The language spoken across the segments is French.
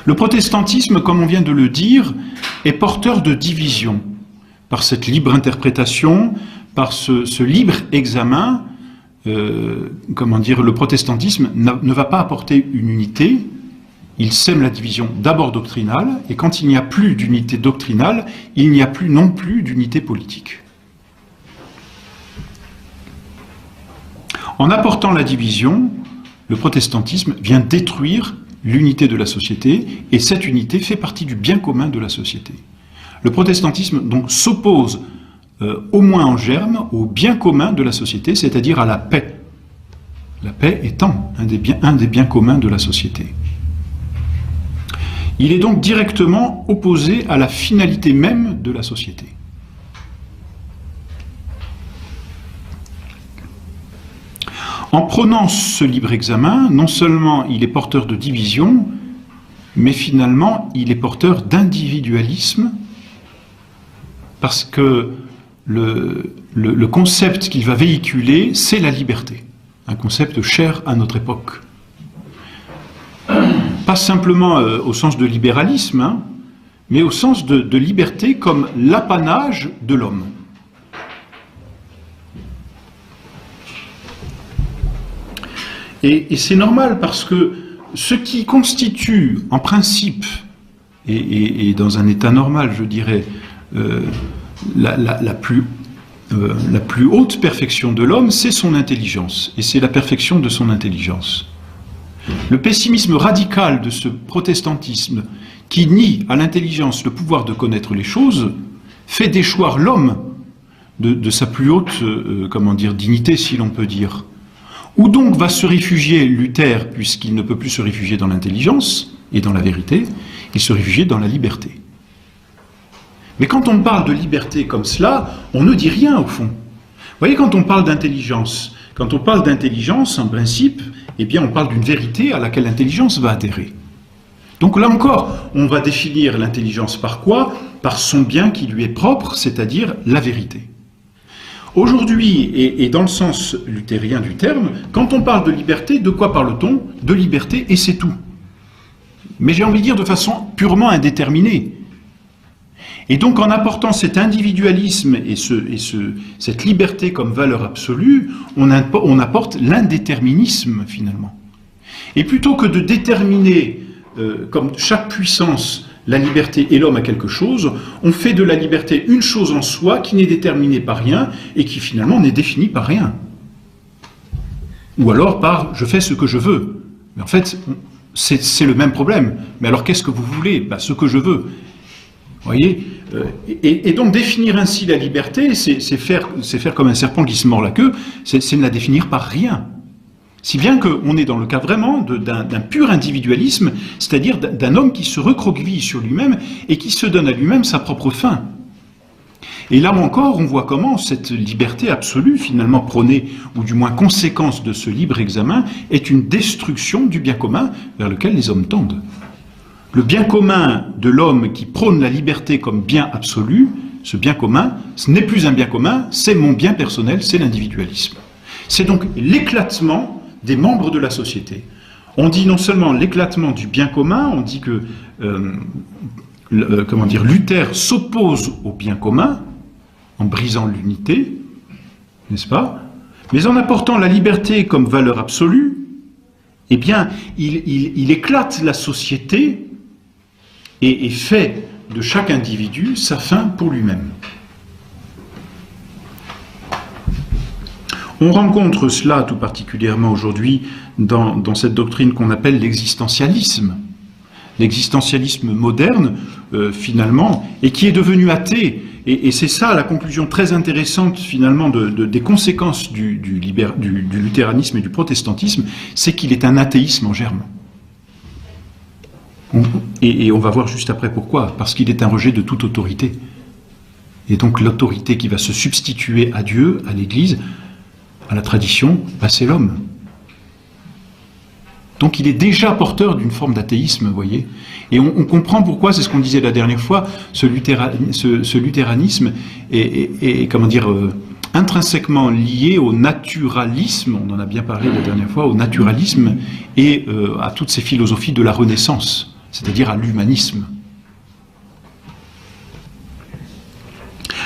Le protestantisme, comme on vient de le dire, est porteur de division. Par cette libre interprétation, par ce libre examen, le protestantisme ne va pas apporter une unité, il sème la division d'abord doctrinale, et quand il n'y a plus d'unité doctrinale, il n'y a plus non plus d'unité politique. En apportant la division, le protestantisme vient détruire l'unité de la société, et cette unité fait partie du bien commun de la société. Le protestantisme donc s'oppose, au moins en germe, au bien commun de la société, c'est-à-dire à la paix. La paix étant un des biens communs de la société. Il est donc directement opposé à la finalité même de la société. En prenant ce libre examen, non seulement il est porteur de division, mais finalement il est porteur d'individualisme, parce que le concept qu'il va véhiculer, c'est la liberté, un concept cher à notre époque. Pas simplement au sens de libéralisme, mais au sens de liberté comme l'apanage de l'homme. Et c'est normal parce que ce qui constitue en principe, et dans un état normal, je dirais, la plus haute perfection de l'homme, c'est son intelligence, et c'est la perfection de son intelligence. Le pessimisme radical de ce protestantisme qui nie à l'intelligence le pouvoir de connaître les choses fait déchoir l'homme de sa plus haute dignité, si l'on peut dire. Où donc va se réfugier Luther, puisqu'il ne peut plus se réfugier dans l'intelligence et dans la vérité, il se réfugie dans la liberté. Mais quand on parle de liberté comme cela, on ne dit rien au fond. Vous voyez, quand on parle d'intelligence, en principe, eh bien on parle d'une vérité à laquelle l'intelligence va adhérer. Donc là encore, on va définir l'intelligence par quoi? Par son bien qui lui est propre, c'est-à-dire la vérité. Aujourd'hui, et dans le sens luthérien du terme, quand on parle de liberté, de quoi parle-t-on? De liberté, et c'est tout. Mais j'ai envie de dire de façon purement indéterminée. Et donc en apportant cet individualisme et cette liberté comme valeur absolue, on apporte l'indéterminisme finalement. Et plutôt que de déterminer, comme chaque puissance, la liberté et l'homme à quelque chose, on fait de la liberté une chose en soi qui n'est déterminée par rien et qui finalement n'est définie par rien. Ou alors par « je fais ce que je veux ». Mais en fait, c'est le même problème. Mais alors qu'est-ce que vous voulez? Ce que je veux. Vous voyez, et donc définir ainsi la liberté, c'est faire comme un serpent qui se mord la queue, c'est ne la définir par rien. Si bien qu'on est dans le cas vraiment d'un pur individualisme, c'est-à-dire d'un homme qui se recroqueville sur lui-même et qui se donne à lui-même sa propre fin. Et là encore, on voit comment cette liberté absolue, finalement prônée, ou du moins conséquence de ce libre examen, est une destruction du bien commun vers lequel les hommes tendent. Le bien commun de l'homme qui prône la liberté comme bien absolu, ce bien commun, ce n'est plus un bien commun, c'est mon bien personnel, c'est l'individualisme. C'est donc l'éclatement des membres de la société. On dit non seulement l'éclatement du bien commun, on dit que Luther s'oppose au bien commun en brisant l'unité, n'est-ce pas? Mais en apportant la liberté comme valeur absolue, eh bien, il éclate la société et fait de chaque individu sa fin pour lui-même. On rencontre cela tout particulièrement aujourd'hui dans cette doctrine qu'on appelle l'existentialisme. L'existentialisme moderne, finalement, et qui est devenu athée. Et c'est ça la conclusion très intéressante, finalement, des conséquences du luthéranisme et du protestantisme, c'est qu'il est un athéisme en germe. Et on va voir juste après pourquoi. Parce qu'il est un rejet de toute autorité. Et donc l'autorité qui va se substituer à Dieu, à l'Église, à la tradition, c'est l'homme. Donc il est déjà porteur d'une forme d'athéisme, vous voyez. Et on comprend pourquoi, c'est ce qu'on disait la dernière fois, ce luthéranisme est intrinsèquement lié au naturalisme, on en a bien parlé la dernière fois, au naturalisme et à toutes ces philosophies de la Renaissance. c'est-à-dire à l'humanisme.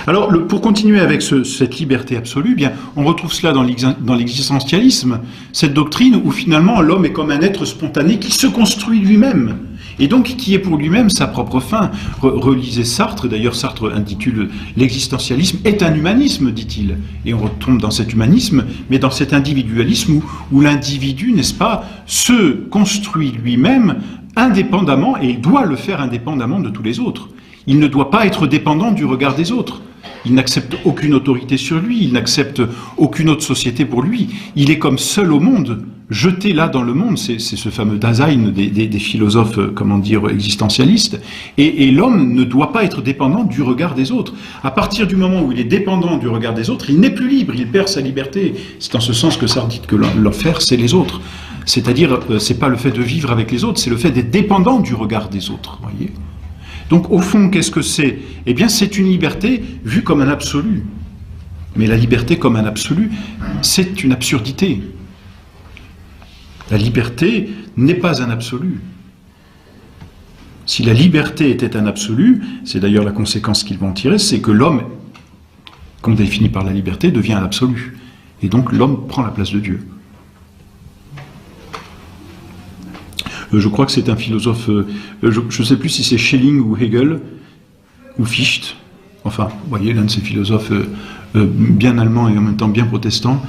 Alors, pour continuer avec cette liberté absolue, bien, on retrouve cela dans l'existentialisme, cette doctrine où finalement l'homme est comme un être spontané qui se construit lui-même, et donc qui est pour lui-même sa propre fin. Relisez Sartre, d'ailleurs Sartre intitule l'existentialisme est un humanisme, dit-il, et on retombe dans cet humanisme, mais dans cet individualisme où l'individu, n'est-ce pas, se construit lui-même indépendamment, et il doit le faire indépendamment de tous les autres. Il ne doit pas être dépendant du regard des autres. Il n'accepte aucune autorité sur lui, il n'accepte aucune autre société pour lui. Il est comme seul au monde, jeté là dans le monde. C'est ce fameux Dasein des philosophes, comment dire, existentialistes. Et l'homme ne doit pas être dépendant du regard des autres. À partir du moment où il est dépendant du regard des autres, il n'est plus libre, il perd sa liberté. C'est en ce sens que Sartre dit que l'enfer, c'est les autres. C'est-à-dire, c'est pas le fait de vivre avec les autres, c'est le fait d'être dépendant du regard des autres, voyez. Donc, au fond, qu'est-ce que c'est? Eh bien, c'est une liberté vue comme un absolu. Mais la liberté comme un absolu, c'est une absurdité. La liberté n'est pas un absolu. Si la liberté était un absolu, c'est d'ailleurs la conséquence qu'ils vont tirer, c'est que l'homme, comme défini par la liberté, devient un absolu. Et donc, l'homme prend la place de Dieu. Je crois que c'est un philosophe, je ne sais plus si c'est Schelling ou Hegel, ou Fichte, enfin, vous voyez, l'un de ces philosophes bien allemands et en même temps bien protestants,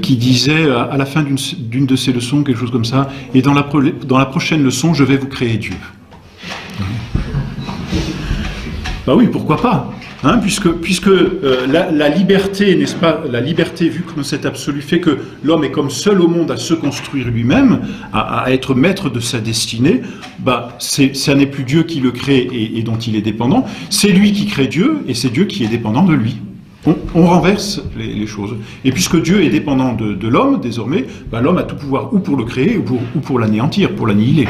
qui disait à la fin d'une de ses leçons, quelque chose comme ça, et dans la prochaine leçon, je vais vous créer Dieu. Bah oui, pourquoi pas, hein, puisque la liberté, n'est-ce pas, la liberté vue comme cet absolu fait que l'homme est comme seul au monde à se construire lui-même, à être maître de sa destinée, bah ça n'est plus Dieu qui le crée et dont il est dépendant, c'est lui qui crée Dieu et c'est Dieu qui est dépendant de lui. On renverse les choses. Et puisque Dieu est dépendant de l'homme, désormais, bah, l'homme a tout pouvoir ou pour le créer ou pour l'anéantir, pour l'annihiler.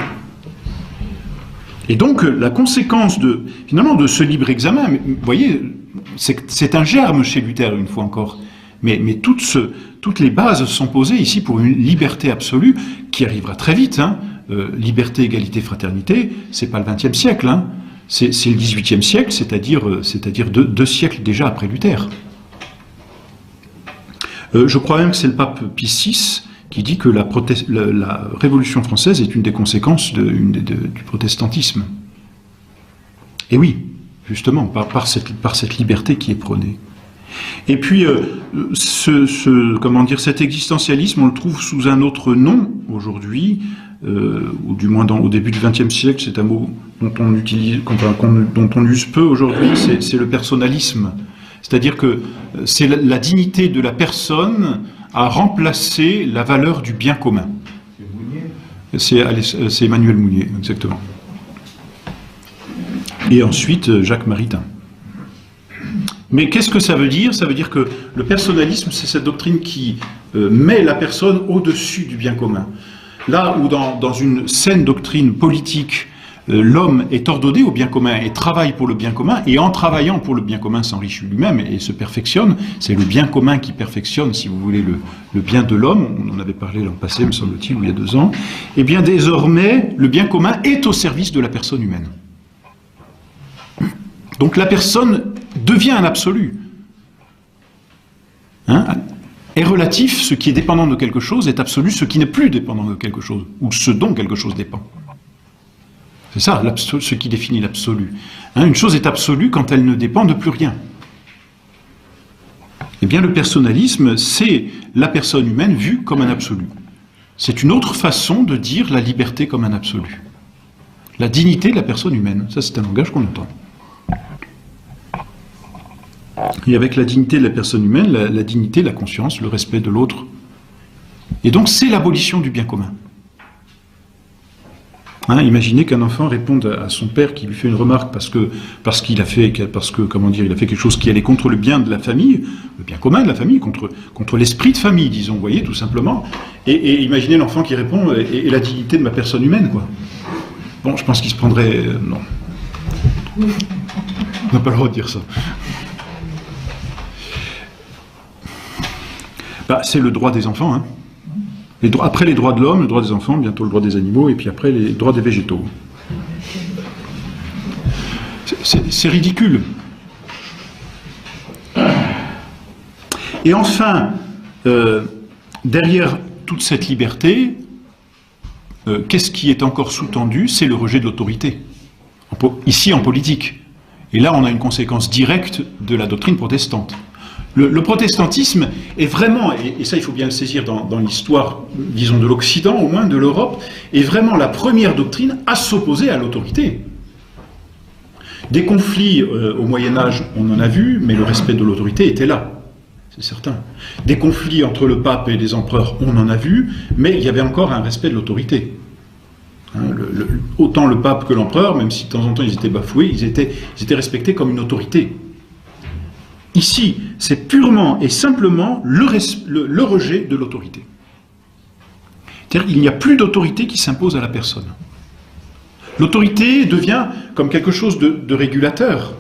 Et donc, la conséquence finalement de ce libre examen, vous voyez, c'est un germe chez Luther, une fois encore. Mais toutes les bases sont posées ici pour une liberté absolue qui arrivera très vite. Hein. Liberté, égalité, fraternité, c'est pas le XXe siècle. Hein. C'est le XVIIIe siècle, c'est-à-dire deux siècles déjà après Luther. Je crois même que c'est le pape Pie VI qui dit que la Révolution française est une des conséquences du protestantisme. Et oui, justement, par cette liberté qui est prônée. Et puis, comment dire, cet existentialisme, on le trouve sous un autre nom aujourd'hui, ou du moins au début du XXe siècle, c'est un mot dont on use peu aujourd'hui, c'est le personnalisme. C'est-à-dire que c'est la dignité de la personne à remplacer la valeur du bien commun. C'est Emmanuel Mounier, exactement. Et ensuite, Jacques Maritain. Mais qu'est-ce que ça veut dire? Ça veut dire que le personnalisme, c'est cette doctrine qui met la personne au-dessus du bien commun. Là où dans une saine doctrine politique, l'homme est ordonné au bien commun et travaille pour le bien commun, et en travaillant pour le bien commun s'enrichit lui-même et se perfectionne. C'est le bien commun qui perfectionne, si vous voulez, le bien de l'homme. On en avait parlé l'an passé, me semble-t-il, ou il y a 2 ans. Et bien désormais, le bien commun est au service de la personne humaine. Donc la personne devient un absolu. Hein? Est relatif, ce qui est dépendant de quelque chose est absolu, ce qui n'est plus dépendant de quelque chose, ou ce dont quelque chose dépend. C'est ça, ce qui définit l'absolu. Hein, une chose est absolue quand elle ne dépend de plus rien. Eh bien, le personnalisme, c'est la personne humaine vue comme un absolu. C'est une autre façon de dire la liberté comme un absolu. La dignité de la personne humaine, ça c'est un langage qu'on entend. Et avec la dignité de la personne humaine, la dignité, la conscience, le respect de l'autre. Et donc c'est l'abolition du bien commun. Hein, imaginez qu'un enfant réponde à son père qui lui fait une remarque parce que il a fait quelque chose qui allait contre le bien de la famille, le bien commun de la famille, contre l'esprit de famille, disons, vous voyez, tout simplement. Et imaginez l'enfant qui répond et la dignité de ma personne humaine, quoi. Bon, je pense qu'il se prendrait... non. On n'a pas le droit de dire ça. Bah, c'est le droit des enfants, hein. Après les droits de l'homme, le droit des enfants, bientôt le droit des animaux, et puis après les droits des végétaux. C'est ridicule. Et enfin, derrière toute cette liberté, qu'est-ce qui est encore sous-tendu? C'est le rejet de l'autorité. Ici, en politique. Et là, on a une conséquence directe de la doctrine protestante. Le protestantisme est vraiment, et ça il faut bien le saisir dans l'histoire, disons, de l'Occident, au moins de l'Europe, est vraiment la première doctrine à s'opposer à l'autorité. Des conflits au Moyen-Âge, on en a vu, mais le respect de l'autorité était là. C'est certain. Des conflits entre le pape et les empereurs, on en a vu, mais il y avait encore un respect de l'autorité. Hein, autant le pape que l'empereur, même si de temps en temps ils étaient bafoués, ils étaient respectés comme une autorité. Ici, c'est purement et simplement le rejet de l'autorité. C'est-à-dire qu'il n'y a plus d'autorité qui s'impose à la personne. L'autorité devient comme quelque chose de régulateur,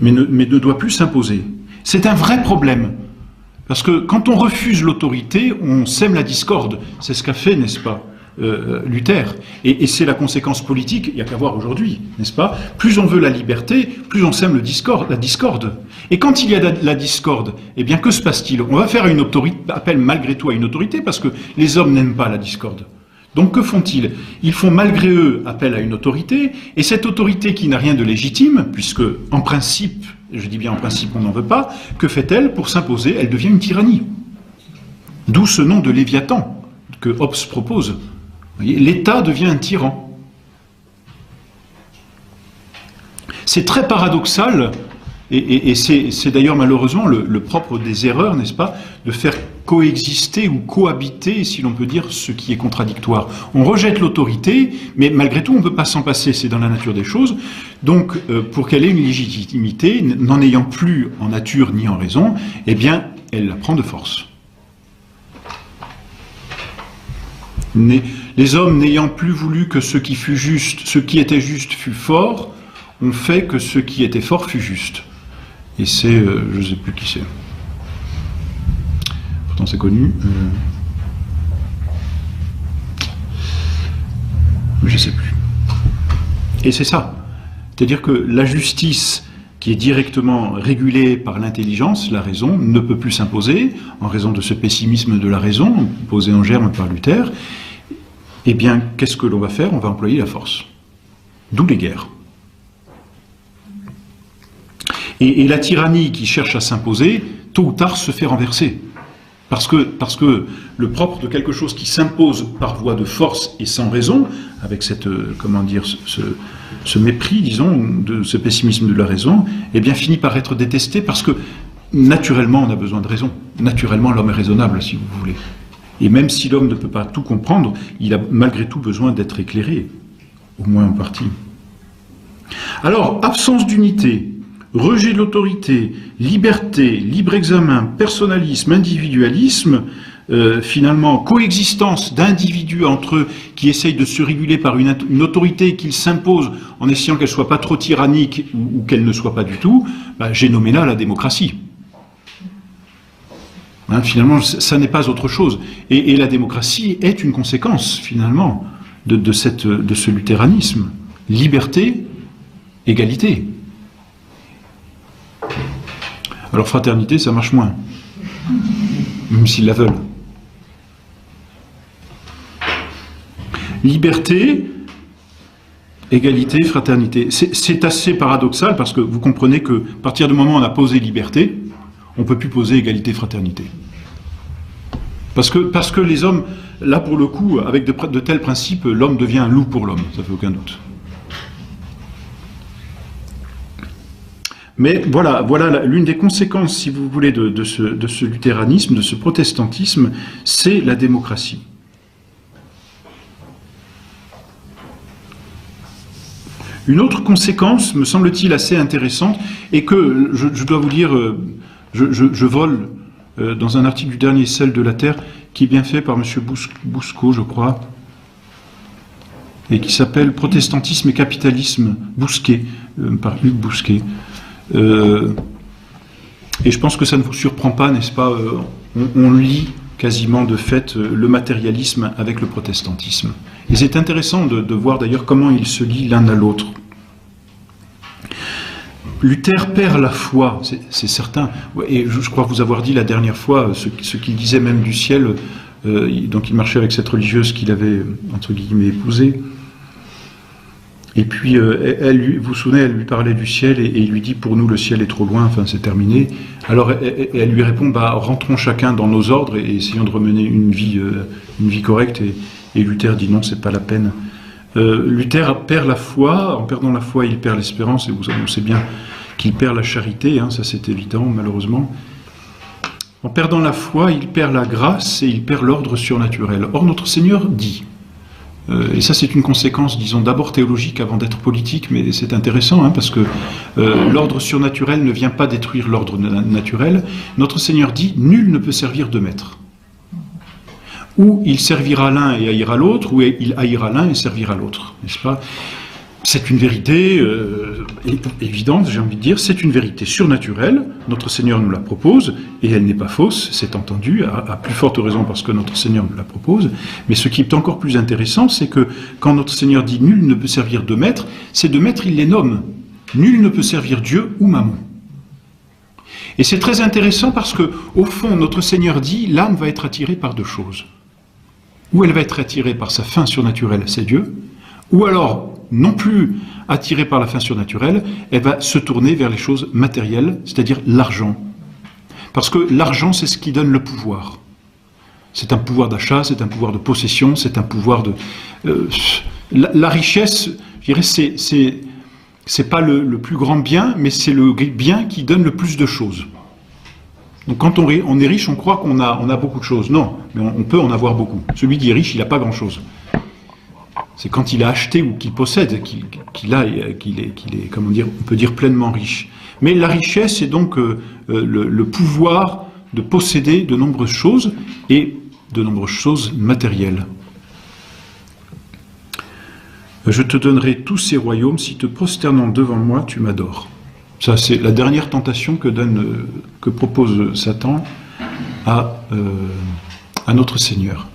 mais ne doit plus s'imposer. C'est un vrai problème, parce que quand on refuse l'autorité, on sème la discorde. C'est ce qu'a fait, n'est-ce pas, Luther. Et c'est la conséquence politique, il n'y a qu'à voir aujourd'hui, n'est-ce pas? Plus on veut la liberté, plus on sème la discorde. Et quand il y a la discorde, eh bien que se passe-t-il? On va faire appel malgré tout à une autorité, parce que les hommes n'aiment pas la discorde. Donc que font-ils? Ils font malgré eux appel à une autorité, et cette autorité qui n'a rien de légitime, puisque en principe, je dis bien en principe on n'en veut pas, que fait-elle pour s'imposer? Elle devient une tyrannie. D'où ce nom de Léviathan que Hobbes propose. L'État devient un tyran. C'est très paradoxal, et c'est d'ailleurs malheureusement le propre des erreurs, n'est-ce pas, de faire coexister ou cohabiter, si l'on peut dire, ce qui est contradictoire. On rejette l'autorité, mais malgré tout on ne peut pas s'en passer, c'est dans la nature des choses. Donc pour qu'elle ait une légitimité, n'en ayant plus en nature ni en raison, eh bien elle la prend de force. Les hommes n'ayant plus voulu que ce qui était juste fût fort, ont fait que ce qui était fort fût juste. Et c'est, je ne sais plus qui c'est. Pourtant c'est connu. Je ne sais plus. Et c'est ça. C'est-à-dire que la justice, qui est directement régulée par l'intelligence, la raison, ne peut plus s'imposer, en raison de ce pessimisme de la raison, posé en germe par Luther. Eh bien, qu'est-ce que l'on va faire? On va employer la force. D'où les guerres. Et la tyrannie qui cherche à s'imposer, tôt ou tard, se fait renverser. Parce que le propre de quelque chose qui s'impose par voie de force et sans raison, avec cette, comment dire, ce mépris, disons, de ce pessimisme de la raison, eh bien, finit par être détesté parce que, naturellement, on a besoin de raison. Naturellement, l'homme est raisonnable, si vous voulez. Et même si l'homme ne peut pas tout comprendre, il a malgré tout besoin d'être éclairé, au moins en partie. Alors, absence d'unité, rejet de l'autorité, liberté, libre examen, personnalisme, individualisme, finalement coexistence d'individus entre eux qui essayent de se réguler par une autorité qu'ils s'imposent en essayant qu'elle ne soit pas trop tyrannique ou qu'elle ne soit pas du tout, j'ai nommé là la démocratie. Hein, finalement, ça n'est pas autre chose. Et la démocratie est une conséquence, finalement, de ce luthéranisme. Liberté, égalité. Alors fraternité, ça marche moins, même s'ils la veulent. Liberté, égalité, fraternité. C'est assez paradoxal parce que vous comprenez que à partir du moment où on a posé liberté, on ne peut plus poser égalité, fraternité. Parce que les hommes, là pour le coup, avec de tels principes, l'homme devient un loup pour l'homme, ça fait aucun doute. Mais voilà l'une des conséquences, si vous voulez, de ce luthéranisme, de ce protestantisme, c'est la démocratie. Une autre conséquence, me semble-t-il, assez intéressante, et que je dois vous dire, je vole dans un article du dernier Sel de la Terre, qui est bien fait par M. Bousquot, je crois, et qui s'appelle Protestantisme et capitalisme, Bousquet, par Hugues Bousquet. Et je pense que ça ne vous surprend pas, n'est-ce pas, on lie quasiment de fait le matérialisme avec le protestantisme. Et c'est intéressant de voir d'ailleurs comment ils se lient l'un à l'autre. Luther perd la foi, c'est certain. Et je crois vous avoir dit la dernière fois ce qu'il disait même du ciel. Donc il marchait avec cette religieuse qu'il avait, entre guillemets, épousée. Et puis, vous vous souvenez, elle lui parlait du ciel et il lui dit, pour nous, le ciel est trop loin, enfin, c'est terminé. Alors, elle lui répond, bah, rentrons chacun dans nos ordres et essayons de remener une vie correcte. Et Luther dit, non, c'est pas la peine. Luther perd la foi. En perdant la foi, il perd l'espérance. Et on sait bien qu'il perd la charité, hein, ça c'est évident, malheureusement. En perdant la foi, il perd la grâce et il perd l'ordre surnaturel. Or, notre Seigneur dit, et ça c'est une conséquence, disons, d'abord théologique avant d'être politique, mais c'est intéressant, hein, parce que l'ordre surnaturel ne vient pas détruire l'ordre naturel. Notre Seigneur dit, nul ne peut servir de maître. Ou il servira l'un et haïra l'autre, ou il haïra l'un et servira l'autre, n'est-ce pas? C'est une vérité évidente, j'ai envie de dire, c'est une vérité surnaturelle, notre Seigneur nous la propose, et elle n'est pas fausse, c'est entendu, à plus forte raison parce que notre Seigneur nous la propose, mais ce qui est encore plus intéressant, c'est que quand notre Seigneur dit « nul ne peut servir de maître », c'est de maître, il les nomme. Nul ne peut servir Dieu ou Mammon. Et c'est très intéressant parce que, au fond, notre Seigneur dit « l'âme va être attirée par deux choses. Ou elle va être attirée par sa fin surnaturelle, c'est Dieu, ou alors, non plus attirée par la fin surnaturelle, elle va se tourner vers les choses matérielles, c'est-à-dire l'argent. Parce que l'argent, c'est ce qui donne le pouvoir. C'est un pouvoir d'achat, c'est un pouvoir de possession, c'est un pouvoir de... la richesse, je dirais, c'est pas le plus grand bien, mais c'est le bien qui donne le plus de choses. Donc quand on est riche, on croit qu'on a beaucoup de choses. Non, mais on peut en avoir beaucoup. Celui qui est riche, il n'a pas grand-chose. C'est quand il a acheté ou qu'il possède qu'il est, comment dire, on peut dire pleinement riche. Mais la richesse, c'est donc le pouvoir de posséder de nombreuses choses, et de nombreuses choses matérielles. Je te donnerai tous ces royaumes, si te prosternant devant moi, tu m'adores. Ça, c'est la dernière tentation que propose Satan à notre Seigneur.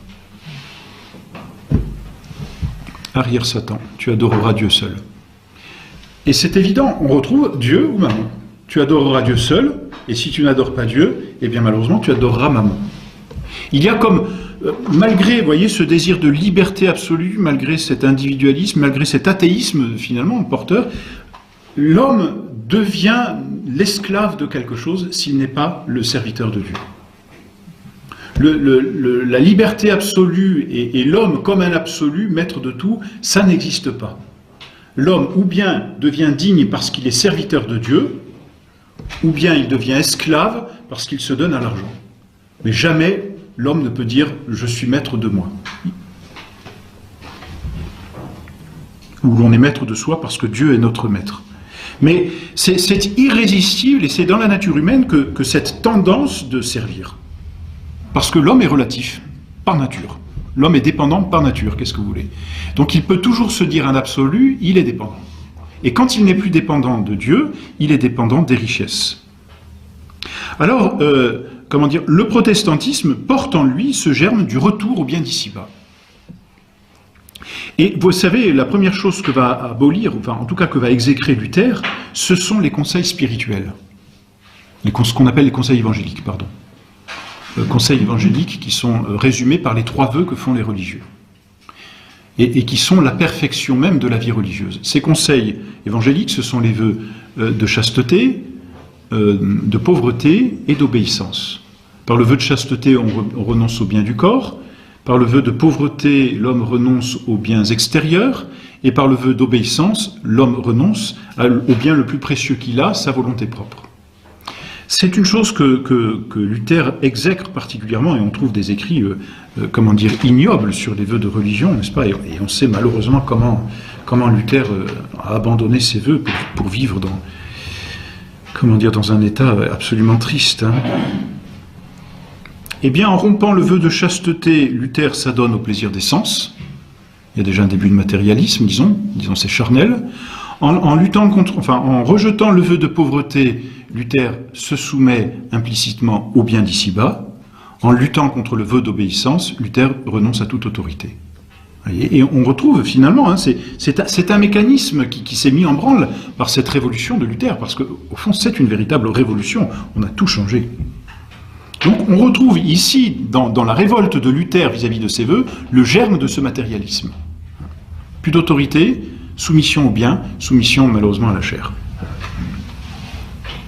Arrière Satan, tu adoreras Dieu seul. Et c'est évident, on retrouve Dieu ou Mammon. Tu adoreras Dieu seul, et si tu n'adores pas Dieu, eh bien malheureusement tu adoreras Mammon. Il y a comme, malgré, vous voyez, ce désir de liberté absolue, malgré cet individualisme, malgré cet athéisme finalement porteur, l'homme devient l'esclave de quelque chose s'il n'est pas le serviteur de Dieu. La liberté absolue et l'homme comme un absolu, maître de tout, ça n'existe pas. L'homme ou bien devient digne parce qu'il est serviteur de Dieu, ou bien il devient esclave parce qu'il se donne à l'argent. Mais jamais l'homme ne peut dire « je suis maître de moi ». Ou l'on est maître de soi parce que Dieu est notre maître. Mais c'est irrésistible et c'est dans la nature humaine que cette tendance de servir. Parce que l'homme est relatif, par nature. L'homme est dépendant par nature, qu'est-ce que vous voulez? Donc il peut toujours se dire un absolu, il est dépendant. Et quand il n'est plus dépendant de Dieu, il est dépendant des richesses. Alors, comment dire, le protestantisme porte en lui ce germe du retour au bien d'ici-bas. Et vous savez, la première chose que va abolir, enfin en tout cas que va exécrer Luther, ce sont les conseils spirituels. Ce qu'on appelle les conseils évangéliques, pardon. Conseils évangéliques qui sont résumés par les 3 vœux que font les religieux et qui sont la perfection même de la vie religieuse. Ces conseils évangéliques, ce sont les vœux de chasteté, de pauvreté et d'obéissance. Par le vœu de chasteté, on renonce aux biens du corps, par le vœu de pauvreté, l'homme renonce aux biens extérieurs, et par le vœu d'obéissance, l'homme renonce au bien le plus précieux qu'il a, sa volonté propre. C'est une chose que Luther exècre particulièrement, et on trouve des écrits, comment dire, ignobles sur les vœux de religion, n'est-ce pas? Et on sait malheureusement comment Luther a abandonné ses vœux pour vivre dans, comment dire, dans un état absolument triste. Hein. Eh bien, en rompant le vœu de chasteté, Luther s'adonne au plaisir des sens. Il y a déjà un début de matérialisme, disons c'est charnel. En rejetant le vœu de pauvreté, Luther se soumet implicitement au bien d'ici-bas. En luttant contre le vœu d'obéissance, Luther renonce à toute autorité. Et on retrouve finalement, hein, c'est un mécanisme qui s'est mis en branle par cette révolution de Luther, parce qu'au fond c'est une véritable révolution, on a tout changé. Donc on retrouve ici, dans la révolte de Luther vis-à-vis de ses vœux, le germe de ce matérialisme. Plus d'autorité, soumission au bien, soumission malheureusement à la chair.